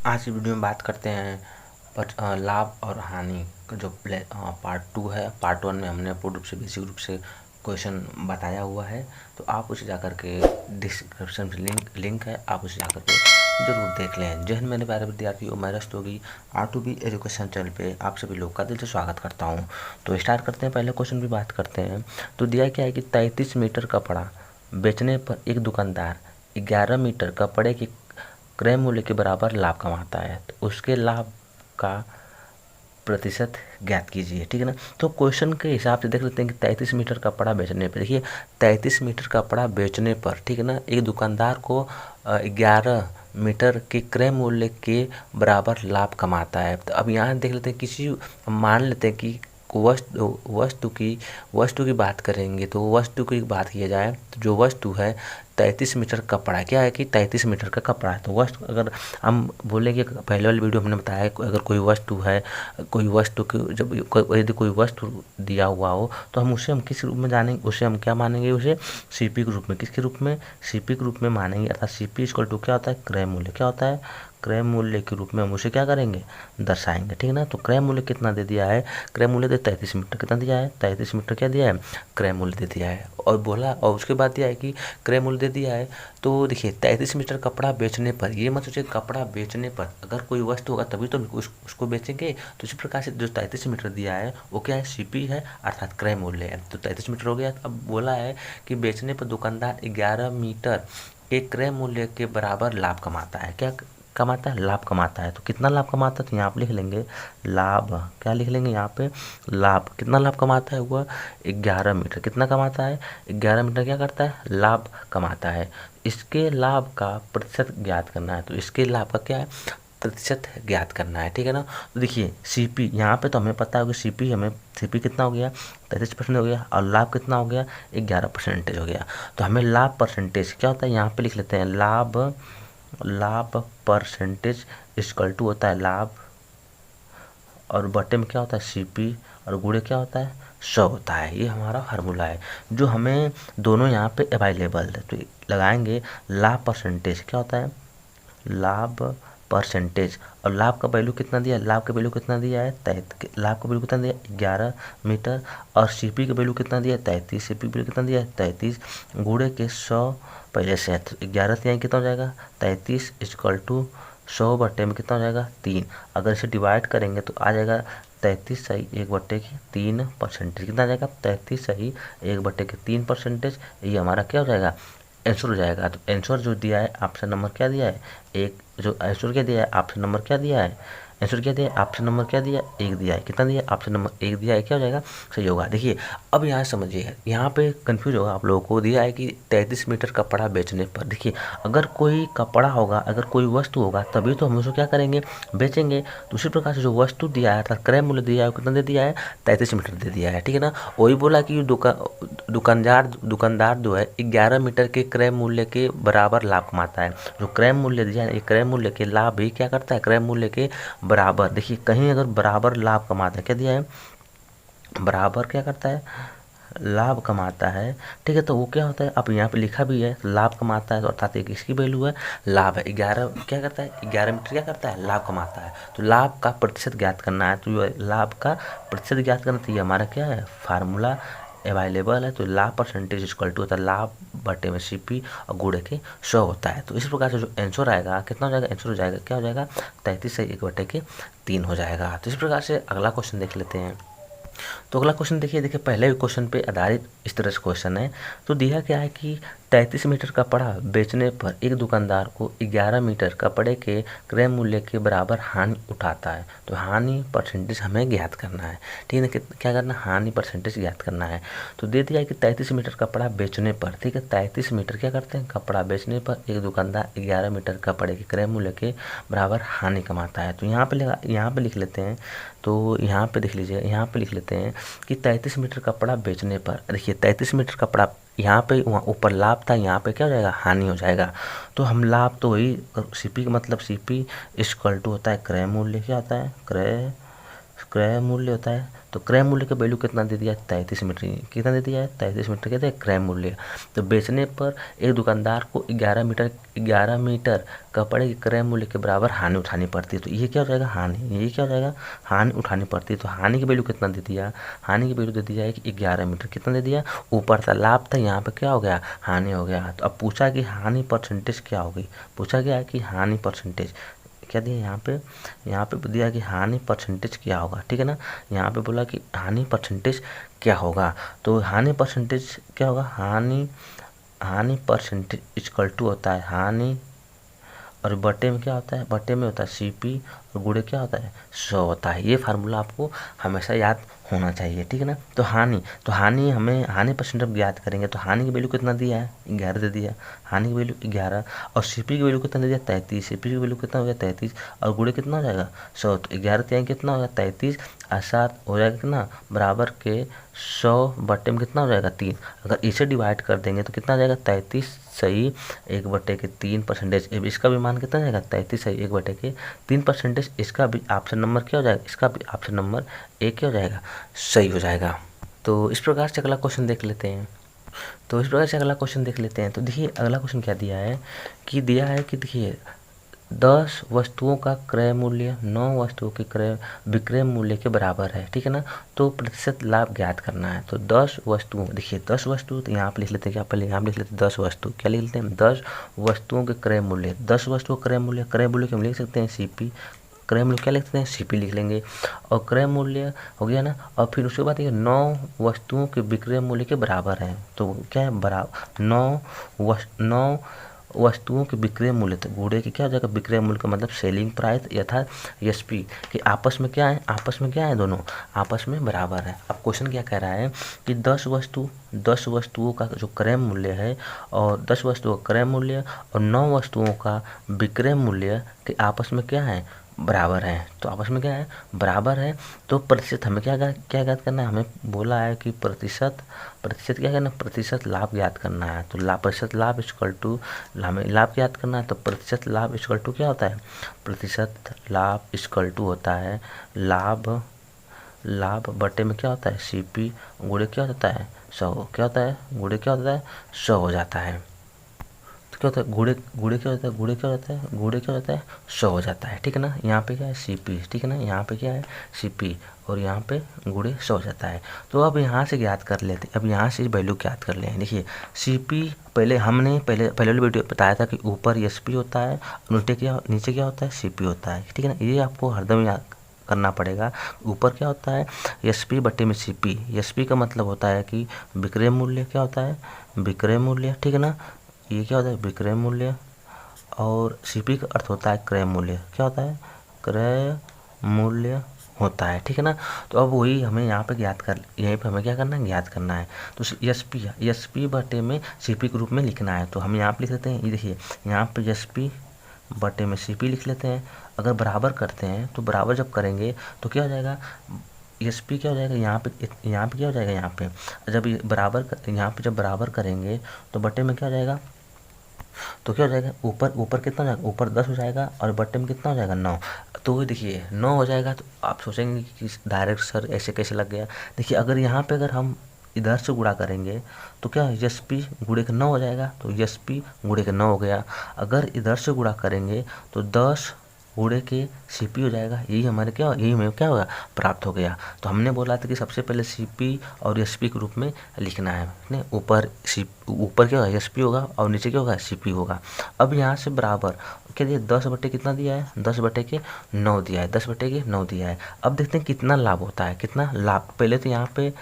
आज की वीडियो में बात करते हैं लाभ और हानि का जो पार्ट 2 है। पार्ट 1 में हमने पूर्ण रूप से बेसिक रूप से क्वेश्चन बताया हुआ है, तो आप उसे जाकर के डिस्क्रिप्शन में लिंक है, आप उसे जाकर के ज़रूर देख लें। जय हिंद मेरे प्यारे विद्यार्थियों, मैं रस्तोगी R2B एजुकेशन चैनल पे आप सभी लोग का दिल से स्वागत करता हूँ। तो स्टार्ट करते हैं, पहले क्वेश्चन भी बात करते हैं। तो दिया क्या है कि 33 मीटर कपड़ा बेचने पर एक दुकानदार 11 मीटर कपड़े की क्रय मूल्य के बराबर लाभ कमाता है, तो उसके लाभ का प्रतिशत ज्ञात कीजिए। ठीक है ना। तो क्वेश्चन के हिसाब से देख लेते हैं कि 33 मीटर कपड़ा बेचने पर, देखिए 33 मीटर कपड़ा बेचने पर, ठीक है ना, एक दुकानदार को 11 मीटर के क्रय मूल्य के बराबर लाभ कमाता है। तो अब यहाँ देख लेते हैं, मान लेते हैं कि वस्तु की बात करेंगे, तो वस्तु की बात किया जाए तो जो वस्तु है 33 मीटर कपड़ा, क्या है कि 33 मीटर का कपड़ा है। तो वस्तु अगर हम बोलेंगे, पहले वाली वीडियो हमने बताया अगर कोई वस्तु है, कोई वस्तु की यदि कोई वस्तु दिया हुआ हो तो हम किस रूप में जानेंगे, उसे हम क्या मानेंगे, उसे सीपी के रूप में, किसके रूप में, सीपी के रूप में मानेंगे। अर्थात सीपी इक्वल टू क्या होता है, क्रय मूल्य। क्या होता है, क्रय मूल्य के रूप में हम उसे क्या करेंगे, दर्शाएंगे। ठीक है ना। तो क्रय मूल्य कितना दे दिया है, क्रय मूल्य दे 33 मीटर, कितना दिया है, 33 मीटर क्या दिया है, क्रय मूल्य दे दिया है। और बोला, और उसके बाद दिया है कि क्रय मूल्य दे दिया है। तो देखिए 33 मीटर कपड़ा बेचने पर, ये मत सोचिए कपड़ा बेचने पर, अगर कोई वस्तु होगा तभी तो उसको बेचेंगे। तो इसी प्रकार से जो 33 मीटर दिया है वो क्या है, सीपी है, अर्थात क्रय मूल्य है। तो 33 मीटर हो गया। अब बोला है कि बेचने पर दुकानदार 11 मीटर के क्रय मूल्य के बराबर लाभ कमाता है। क्या कमाता है, लाभ कमाता है। तो कितना लाभ कमाता है, तो यहाँ पे लिख लेंगे लाभ, क्या लिख लेंगे यहाँ पे, लाभ। कितना लाभ कमाता है, वह 11 मीटर कितना कमाता है, 11 मीटर क्या करता है, लाभ कमाता है। इसके लाभ का प्रतिशत ज्ञात करना है। तो इसके लाभ का क्या है, प्रतिशत ज्ञात करना है। ठीक है ना। तो देखिए सीपी, यहाँ पे तो हमें पता है कि सीपी कितना हो गया, 33% हो गया, और लाभ कितना हो गया, 11% हो गया। तो हमें लाभ परसेंटेज क्या होता है, यहाँ पे लिख लेते हैं लाभ परसेंटेज इक्वल टू होता है लाभ, और बटे में क्या होता है, सीपी, और गुणे क्या होता है, 100 होता है। ये हमारा फार्मूला है जो हमें दोनों यहाँ पे अवेलेबल है। तो लगाएंगे लाभ परसेंटेज, क्या होता है, लाभ परसेंटेज, और लाभ का वैल्यू कितना दिया है, लाभ का वैल्यू कितना दिया है, लाभ का वैल्यू कितना दिया है, 11 मीटर, और सीपी का वैल्यू कितना दिया है, 33, सीपी का वैल्यू कितना दिया है, 33, गुणे के 100 पहले से है। तो 11 से यहाँ कितना हो जाएगा, 33 इक्वल टू 100 बट्टे में कितना हो जाएगा, 3। अगर इसे डिवाइड करेंगे तो आ जाएगा 33 सही 1/3%। कितना आ जाएगा, 33 सही 1/3%। ये हमारा क्या हो जाएगा, आंसर हो जाएगा। तो आंसर जो दिया है, ऑप्शन नंबर क्या दिया है, एक। जो आंसर क्या दिया है, ऑप्शन नंबर क्या दिया है, आंसर क्या दिया है, ऑप्शन नंबर क्या दिया है, 1 दिया है। कितना दिया है, ऑप्शन नंबर 1 दिया है, क्या हो जाएगा, सही होगा। देखिए अब यहाँ समझिए, यहाँ पे कंफ्यूज होगा आप लोगों को। दिया है कि 33 मीटर कपड़ा बेचने पर, देखिए अगर कोई कपड़ा होगा, अगर कोई वस्तु होगा तभी तो हम उसको क्या करेंगे, बेचेंगे। तो उसी प्रकार से जो वस्तु दिया है अर्थात क्रय मूल्य दिया है, कितना दे दिया है, 33 मीटर दे दिया है। ठीक है ना। वही बोला कि दुकानदार जो है 11 मीटर के क्रय मूल्य के बराबर लाभ कमाता है। जो क्रय मूल्य दिया है, क्रय मूल्य के लाभ भी क्या करता है, क्रय मूल्य के बराबर। देखिए कहीं अगर बराबर लाभ कमाता है, क्या दिया है, बराबर क्या करता है, लाभ कमाता है। ठीक है। तो वो क्या होता है, अब यहाँ पे लिखा भी है लाभ कमाता है, तो अर्थात एक इसकी वैल्यू है, लाभ है। 11 क्या करता है, 11 मीटर क्या करता है, लाभ कमाता है। तो लाभ का प्रतिशत ज्ञात करना है। तो लाभ का प्रतिशत ज्ञात करना, तो ये हमारा क्या है, फार्मूला अवेलेबल है। तो लाभ परसेंटेज इक्वल टू होता है लाभ बटे में सीपी, और गुणे के 100 होता है। तो इस प्रकार से जो आंसर आएगा, कितना हो जाएगा, आंसर हो जाएगा, क्या हो जाएगा, 33 से 1/3 हो जाएगा। तो इस प्रकार से अगला क्वेश्चन देख लेते हैं। तो अगला क्वेश्चन देखिए पहले क्वेश्चन पे आधारित इस तरह से क्वेश्चन है। तो दिया क्या है कि 33 मीटर कपड़ा बेचने पर एक दुकानदार को 11 मीटर कपड़े के क्रय मूल्य के बराबर हानि उठाता है। तो हानि परसेंटेज हमें ज्ञात करना है। ठीक है ना। क्या करना है, हानि परसेंटेज ज्ञात करना है। तो दे दिया कि 33 मीटर कपड़ा बेचने पर, ठीक है, 33 मीटर क्या करते हैं, कपड़ा बेचने पर एक दुकानदार 11 मीटर कपड़े के क्रय मूल्य के बराबर हानि कमाता है। तो यहाँ पे लिख लेते हैं। तो यहाँ पे देख लीजिए, यहाँ पे लिख लेते हैं कि 33 मीटर कपड़ा बेचने पर, देखिए 33 मीटर कपड़ा, यहाँ पे वहाँ ऊपर लाभ था, यहाँ पे क्या हो जाएगा, हानि हो जाएगा। तो हम लाभ तो वही सीपी का मतलब सीपी इक्वल टू होता है क्रय मूल्य, क्या होता है, क्रय मूल्य होता है, तो क्रय मूल्य का वैल्यू कितना दे दिया है, 33 मीटर। कितना दे दिया है, 33 मीटर कहते हैं क्रय मूल्य। तो बेचने पर एक दुकानदार को 11 मीटर कपड़े के क्रय मूल्य के बराबर हानि उठानी पड़ती है। तो ये क्या हो जाएगा, हानि, ये क्या हो जाएगा, हानि उठानी पड़ती है। तो हानि की वैल्यू कितना दे दिया, हानि की वैल्यू दे दिया है कि 11 मीटर। कितना दे दिया, ऊपर था लाभ था, यहाँ पे क्या हो गया, हानि हो गया। तो अब पूछा कि हानि परसेंटेज क्या होगी, पूछा गया है कि हानि परसेंटेज क्या दिया, यहाँ पे दिया कि हानि परसेंटेज क्या होगा, ठीक है ना। यहाँ पे बोला कि हानि परसेंटेज क्या होगा, तो हानि परसेंटेज क्या होगा, हानि परसेंटेज इक्वल टू होता है हानि, और बटे में क्या होता है, बटे में होता है सीपी, और गुणे क्या होता है, 100 होता है। ये फार्मूला आपको हमेशा याद होना चाहिए, ठीक है ना। तो हानि हमें हानि परसेंटेज ज्ञात करेंगे, तो हानि की वैल्यू कितना दिया है, 11 दे दिया, हानि की वैल्यू 11, और सीपी की वैल्यू कितना दे दिया, 33, सीपी की वैल्यू कितना हो गया, 33, और गुणे कितना हो जाएगा, 100। तो 11 त्याग कितना हो गया, 33, और 7 हो जाएगा कितना, बराबर के 100 बटे में कितना हो जाएगा, 3। अगर इसे डिवाइड कर देंगे तो कितना आ जाएगा, 33 सही 1/3%। अब इसका भी मान कितना जाएगा, 33 सही 1/3%। इसका भी ऑप्शन नंबर क्या हो जाएगा, इसका भी ऑप्शन नंबर ए क्या हो जाएगा, सही हो जाएगा। तो इस प्रकार से अगला क्वेश्चन देख लेते हैं। तो देखिए अगला क्वेश्चन क्या दिया है कि देखिए 10 वस्तुओं का क्रय मूल्य 9 वस्तुओं के विक्रय मूल्य के बराबर है, ठीक है ना। तो प्रतिशत लाभ ज्ञात करना है। तो 10 वस्तुओं, देखिए 10 वस्तु, तो यहाँ पे लिख लेते हैं, क्या पहले यहाँ पे लिख लेते हैं 10 वस्तु, क्या लिख लेते हैं, 10 वस्तुओं के क्रय मूल्य, 10 वस्तुओं क्रय मूल्य के हम लिख सकते हैं सीपी, क्रय मूल्य क्या लिखते हैं, सीपी लिख लेंगे, और क्रय मूल्य हो गया ना। और फिर उसके बाद ये 9 वस्तुओं के विक्रय मूल्य के बराबर है, तो क्या है, बराबर 9 वस्तुओं के विक्रय मूल्य, तो गुणे के क्या हो जाएगा, विक्रय मूल्य का मतलब सेलिंग प्राइस यथा एसपी कि आपस में क्या है, दोनों आपस में बराबर है। अब क्वेश्चन क्या कह रहा है कि 10 वस्तुओं का जो क्रय मूल्य है, और 10 वस्तुओं का क्रय मूल्य और 9 वस्तुओं का विक्रय मूल्य के आपस में क्या है, बराबर है। तो आपस में क्या है, बराबर है। तो प्रतिशत हमें क्या ज्ञात करना है, हमें बोला है कि प्रतिशत क्या करना, प्रतिशत लाभ ज्ञात करना है। तो प्रतिशत लाभ इक्वल टू, हमें लाभ ज्ञात करना है, तो प्रतिशत लाभ इक्वल टू क्या होता है, प्रतिशत लाभ इक्वल टू होता है लाभ बटे में क्या होता है, सीपी, गुणे क्या होता है, 100, क्या होता है, गुणे क्या होता है, 100 हो जाता है। तो क्या होता है, गुणे क्या होता है, 100 हो जाता है, ठीक है ना। यहाँ पे क्या है, सीपी, ठीक है ना, यहाँ पे क्या है, सीपी, और यहाँ पे गुणे 100 हो जाता है। तो अब यहाँ से ज्ञात कर लेते हैं, अब यहाँ से वैल्यू ज्ञात कर लें। देखिए सीपी पहले हमने पहले वाली वीडियो बताया था कि ऊपर एसपी होता है, नीचे क्या होता है, सीपी होता है, ठीक है ना। ये आपको हरदम याद करना पड़ेगा। ऊपर क्या होता है, एसपी बटे में सीपी, एसपी का मतलब होता है कि विक्रय मूल्य, क्या होता है, विक्रय मूल्य, ठीक है ना। ये क्या होता है, विक्रय मूल्य, और सीपी का अर्थ होता है क्रय मूल्य, क्या होता है, क्रय मूल्य होता है, ठीक है ना। तो अब वही हमें यहाँ पे यहीं पे हमें क्या करना है, ज्ञात करना है। तो एसपी बटे में सीपी के रूप में लिखना है। तो हम यहाँ पे लिख लेते हैं, ये देखिए यहाँ पे एसपी बटे में सीपी लिख लेते हैं। अगर बराबर करते हैं तो बराबर जब करेंगे तो क्या हो जाएगा, एसपी क्या हो जाएगा, यहाँ पे क्या हो जाएगा, यहाँ पे जब यहाँ पे जब बराबर करेंगे तो बटे में क्या हो जाएगा, तो क्या हो जाएगा, ऊपर कितना हो जाएगा, ऊपर 10 हो जाएगा, और बटे में कितना हो जाएगा, 9। तो देखिए 9 हो जाएगा। तो आप सोचेंगे कि डायरेक्ट सर ऐसे कैसे लग गया। देखिए अगर यहाँ पे अगर हम इधर से गुणा करेंगे तो क्या एसपी गुणे के 9 हो जाएगा, तो एसपी गुणे के 9 हो गया। अगर इधर से गुणा करेंगे तो 10 गुणे के सीपी हो जाएगा। यही हमें क्या होगा, प्राप्त हो गया। तो हमने बोला था कि सबसे पहले सीपी और एसपी के रूप में लिखना है। ऊपर क्या होगा, एसपी होगा, और नीचे क्या होगा, सीपी होगा। अब यहाँ से बराबर क्या दिया, 10 बटे कितना दिया है, 10 बटे के 9 दिया है, 10 बटे के 9 दिया है। अब देखते हैं कितना लाभ होता है, कितना लाभ। पहले तो यहाँ पे,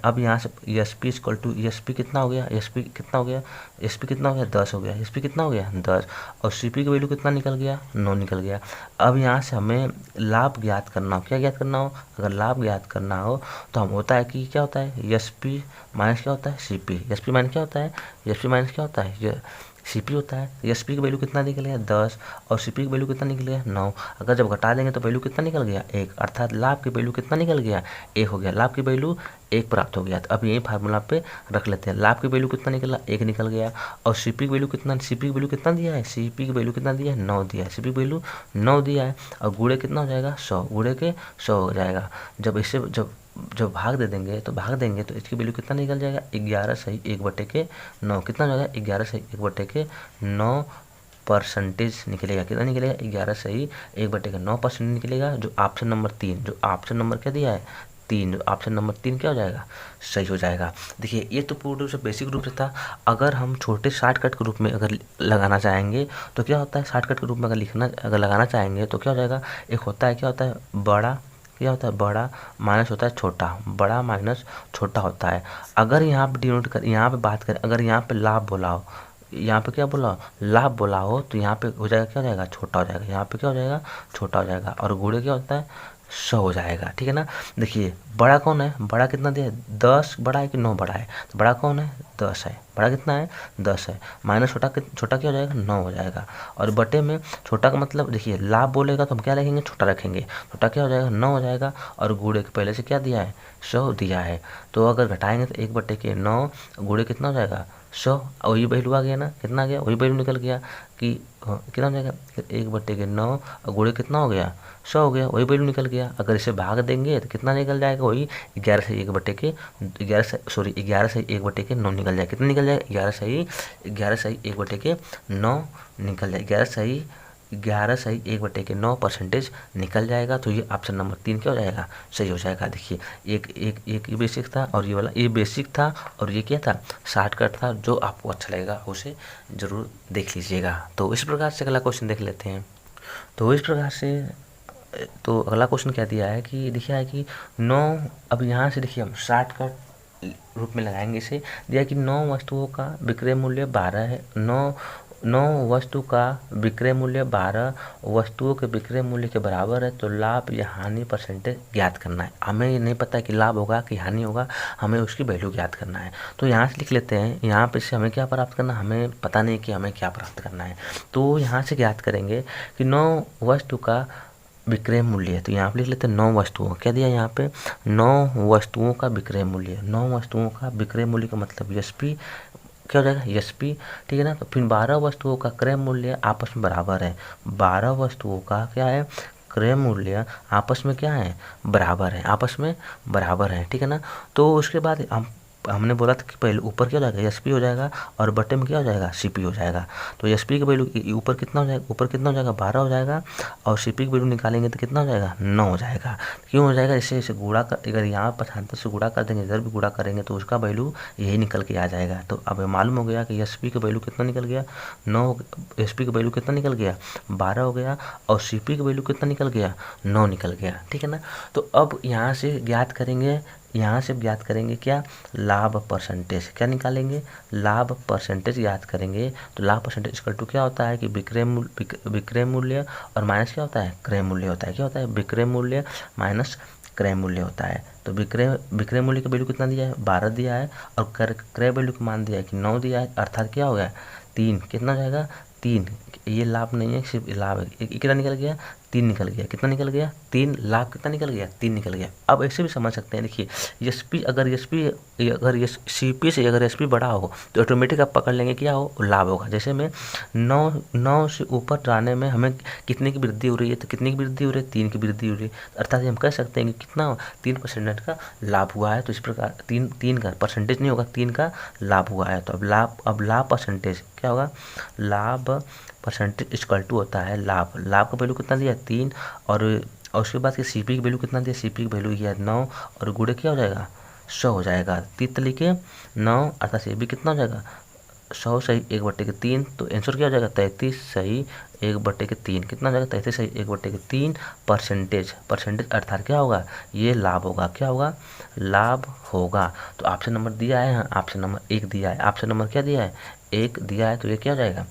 अब यहाँ से एसपी इक्वल टू एसपी कितना हो गया, एसपी कितना हो गया, 10 हो गया, एसपी कितना हो गया, 10, और सीपी की वैल्यू कितना निकल गया, 9 निकल गया। अब यहाँ से हमें लाभ ज्ञात करना हो, क्या ज्ञात करना हो, अगर लाभ ज्ञात करना हो तो हम होता है कि क्या होता है, एसपी माइनस क्या होता है, सीपी, एसपी माइनस क्या होता है, एसपी माइनस क्या होता है, सीपी होता है, एसपी की वैल्यू कितना निकलेगा 10 और सीपी की वैल्यू कितना निकलेगा 9। अगर जब घटा देंगे तो वैल्यू कितना निकल गया 1, अर्थात लाभ की वैल्यू कितना निकल गया 1 हो गया, लाभ की वैल्यू 1 प्राप्त हो गया। तो अब यही फार्मूला पे रख लेते हैं, लाभ की वैल्यू कितना निकला 1 निकल गया और सीपी की वैल्यू कितना, सीपी की वैल्यू कितना दिया है, सीपी की वैल्यू कितना दिया है 9 दिया है, सीपी की वैल्यू 9 दिया है और गुणे कितना हो जाएगा 100, गुणे के 100 हो जाएगा। जब इससे जब भाग दे देंगे तो भाग देंगे तो इसकी वैल्यू कितना निकल जाएगा 11 सही 1/9, कितना हो जाएगा 11 सही 1/9 परसेंटेज निकलेगा। कितना निकलेगा 11 सही 1/9% निकलेगा, जो ऑप्शन नंबर 3, जो ऑप्शन नंबर क्या दिया है 3, जो ऑप्शन नंबर 3 क्या हो जाएगा सही हो जाएगा। देखिए ये तो पूर्ण रूप से बेसिक रूप से था। अगर हम छोटे शॉर्टकट के रूप में अगर लगाना चाहेंगे तो क्या होता है, शॉर्टकट के रूप में अगर लगाना चाहेंगे तो क्या हो जाएगा, एक होता है क्या होता है बड़ा, क्या होता है बड़ा माइनस होता है छोटा, बड़ा माइनस छोटा होता है। अगर यहाँ पे डिनोट कर, यहाँ पे बात करें, अगर यहाँ पे लाभ बोला हो, यहाँ पे क्या बोला लाभ बोला हो तो यहाँ पे हो जाएगा क्या हो जाएगा छोटा हो जाएगा, यहाँ पे क्या हो जाएगा छोटा हो जाएगा और गुणे क्या होता है 100 हो जाएगा। ठीक है ना। देखिए बड़ा कौन है, बड़ा कितना दिया है 10 बड़ा है कि 9 बड़ा है, तो बड़ा कौन है 10 है, बड़ा कितना है 10 है, माइनस छोटा क्या हो जाएगा 9 हो जाएगा और बटे में छोटा का मतलब देखिए लाभ बोलेगा तो हम क्या रखेंगे छोटा रखेंगे, छोटा क्या हो जाएगा 9 हो जाएगा और गुणे के पहले से क्या दिया है 100 दिया है। तो अगर घटाएंगे तो 1/9 गुणे कितना हो जाएगा 100, वही वैल्यू आ गया ना, कितना आ गया वही वैल्यू निकल गया कि कितना हो जाएगा 1/9 और गुणे कितना हो गया 100 हो गया, वही वैल्यू निकल गया। अगर इसे भाग देंगे तो कितना निकल जाएगा वही 11 से 1/9 निकल जाएगा। कितना निकल जाएगा 11 सही 1/9 निकल जाएगा, 11 सही 1/9 परसेंटेज निकल जाएगा। तो ये ऑप्शन नंबर 3 क्या हो जाएगा सही हो जाएगा। देखिए एक ये बेसिक था और ये वाला ये बेसिक था और ये क्या था शॉर्टकट था, जो आपको अच्छा लगेगा उसे ज़रूर देख लीजिएगा। तो इस प्रकार से अगला क्वेश्चन देख लेते हैं। तो इस प्रकार से तो अगला क्वेश्चन क्या दिया है कि देखिए है कि 9, अब यहाँ से देखिए हम शॉर्टकट रूप में लगाएंगे इसे, दिया कि 9 वस्तुओं का विक्रय मूल्य 12 है, 9 वस्तु का विक्रय मूल्य 12 वस्तुओं के विक्रय मूल्य के बराबर है, तो लाभ या हानि परसेंटेज ज्ञात करना है। हमें ये नहीं पता है कि लाभ होगा कि हानि होगा, हमें उसकी वैल्यू ज्ञात करना है। तो यहाँ से लिख लेते हैं, यहाँ पे से हमें क्या प्राप्त करना, हमें पता नहीं कि हमें क्या प्राप्त करना है। तो यहाँ से ज्ञात करेंगे कि 9 वस्तु का विक्रय मूल्य है, तो यहाँ पे लिख लेते हैं 9 वस्तुओं, क्या दिया यहाँ पे 9 वस्तुओं का विक्रय मूल्य, 9 वस्तुओं का विक्रय मूल्य का मतलब एसपी क्या हो जाएगा एसपी। ठीक है ना। तो फिर 12 वस्तुओं का क्रय मूल्य आपस में बराबर है, 12 वस्तुओं का क्या है क्रय मूल्य आपस में क्या है बराबर है, आपस में बराबर है। ठीक है ना। तो उसके बाद हमने बोला था कि पहले ऊपर क्या हो जाएगा एसपी हो जाएगा और बटे में क्या हो जाएगा सीपी हो जाएगा। तो एसपी की वैल्यू ऊपर कितना हो जाएगा, ऊपर कितना हो जाएगा 12 हो जाएगा और सीपी की वैल्यू निकालेंगे तो कितना हो जाएगा 9 हो जाएगा। क्यों हो जाएगा, इसे गुणा कर, अगर यहाँ पक्षांतर से गुणा कर देंगे इधर भी गुणा करेंगे तो उसका वैल्यू यही निकल के आ जाएगा। तो अब मालूम हो गया कि एसपी की वैल्यू कितना निकल गया 9, एसपी की वैल्यू कितना निकल गया 12 हो गया और सीपी की वैल्यू कितना निकल गया 9 निकल गया। ठीक है ना। तो अब यहाँ से ज्ञात करेंगे, यहाँ से ज्ञात करेंगे क्या लाभ परसेंटेज, क्या निकालेंगे लाभ परसेंटेज ज्ञात करेंगे। तो लाभ परसेंटेज इक्वल टू क्या होता है कि विक्रय मूल्य और माइनस क्या होता है क्रय मूल्य होता है, क्या होता है विक्रय मूल्य माइनस क्रय मूल्य होता है। तो विक्रय मूल्य का वैल्यू कितना दिया है 12 दिया है और क्रय वैल्यू का मान दिया है कि 9 दिया है, अर्थात क्या हो गया 3, कितना जाएगा 3, ये लाभ नहीं है सिर्फ लाभ है, कितना निकल गया 3 निकल गया, कितना निकल गया 3, लाभ कितना निकल गया 3 निकल गया। अब ऐसे भी समझ सकते हैं, देखिए अगर सीपी से अगर एसपी बड़ा हो तो ऑटोमेटिक आप पकड़ लेंगे क्या हो लाभ होगा। जैसे में 9 से ऊपर जाने में हमें कितने की वृद्धि हो रही है, तो कितने की वृद्धि हो रही है 3 की वृद्धि हो रही है, अर्थात हम कह सकते हैं कि कितना 3% का लाभ हुआ है। तो इस प्रकार 3 का परसेंटेज नहीं होगा 3 का लाभ हुआ है। तो अब लाभ परसेंटेज क्या होगा, लाभ परसेंटेज इक्वल टू होता है लाभ का वैल्यू कितना दिया 3 और उसके बाद कि सीपी की वैल्यू कितना दिया, सीपी की वैल्यू किया 9 और गुणे क्या हो जाएगा 100 हो जाएगा, 3 तरीके 9 अर्थात सीपी कितना हो जाएगा 100 सही 1/3, तो आंसर क्या हो जाएगा 33 सही 1/3, कितना हो जाएगा 33 सही 1/3 परसेंटेज अर्थात क्या होगा ये लाभ होगा, क्या होगा लाभ होगा। तो ऑप्शन नंबर दिया है, ऑप्शन नंबर 1 दिया है, ऑप्शन नंबर क्या दिया है 1 दिया है, तो ये क्या हो जाएगा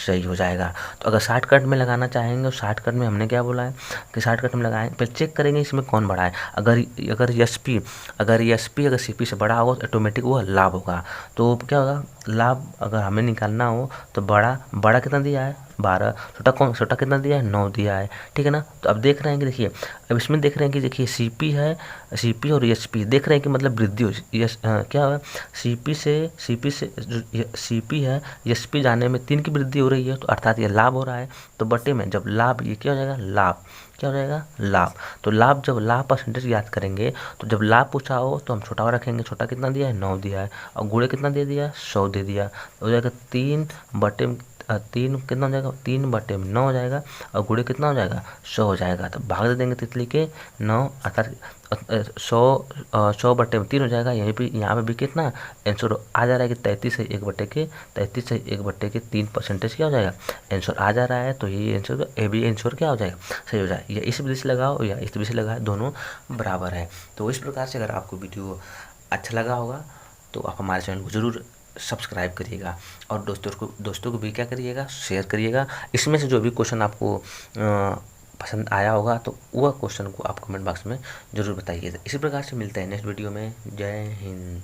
सही हो जाएगा। तो अगर शॉर्टकट में लगाना चाहेंगे तो शॉर्टकट में हमने क्या बोला है कि शॉर्टकट में लगाएं, फिर चेक करेंगे इसमें कौन बड़ा है। अगर एसपी अगर सीपी से बड़ा होगा तो ऑटोमेटिक वो लाभ होगा। तो क्या होगा लाभ अगर हमें निकालना हो तो बड़ा कितना दिया है 12, छोटा कितना दिया है 9 दिया है, ठीक है ना। तो अब देख रहे हैं कि देखिए, अब इसमें देख रहे हैं कि देखिए सीपी है, सीपी और एचपी देख रहे हैं कि मतलब वृद्धि हो, क्या है, सीपी से जो सीपी है एचपी जाने में 3 की वृद्धि हो रही है, तो अर्थात ये लाभ हो रहा है। तो बटे में जब लाभ, ये क्या हो जाएगा लाभ, क्या हो जाएगा लाभ। तो लाभ, जब लाभ परसेंटेज याद करेंगे तो जब लाभ पूछा हो तो हम छोटा रखेंगे, छोटा कितना दिया है 9 दिया है, और गुणे कितना दे दिया 100 दे दिया, तो हो जाएगा 3 कितना हो जाएगा 3/9 हो जाएगा, और गुणे कितना हो जाएगा 100 हो जाएगा। तो भाग दे देंगे तितली के 9, अर्थात 100/3 हो जाएगा। यहीं पे यहाँ पे भी कितना आंसर आ जा रहा है कि 33 है 1/3 3% क्या हो जाएगा आंसर आ जा रहा है। तो ये आंसर, ये भी आंसर क्या हो जाएगा सही हो जाएगा। या इस विधि से लगाओ या इस विधि से लगाओ, दोनों बराबर है। तो इस प्रकार से अगर आपको वीडियो अच्छा लगा होगा तो आप हमारे चैनल को ज़रूर सब्सक्राइब करिएगा, और दोस्तों को भी क्या करिएगा, शेयर करिएगा। इसमें से जो भी क्वेश्चन आपको पसंद आया होगा तो वह क्वेश्चन को आप कमेंट बॉक्स में ज़रूर बताइएगा। इसी प्रकार से मिलते हैं नेक्स्ट वीडियो में। जय हिंद।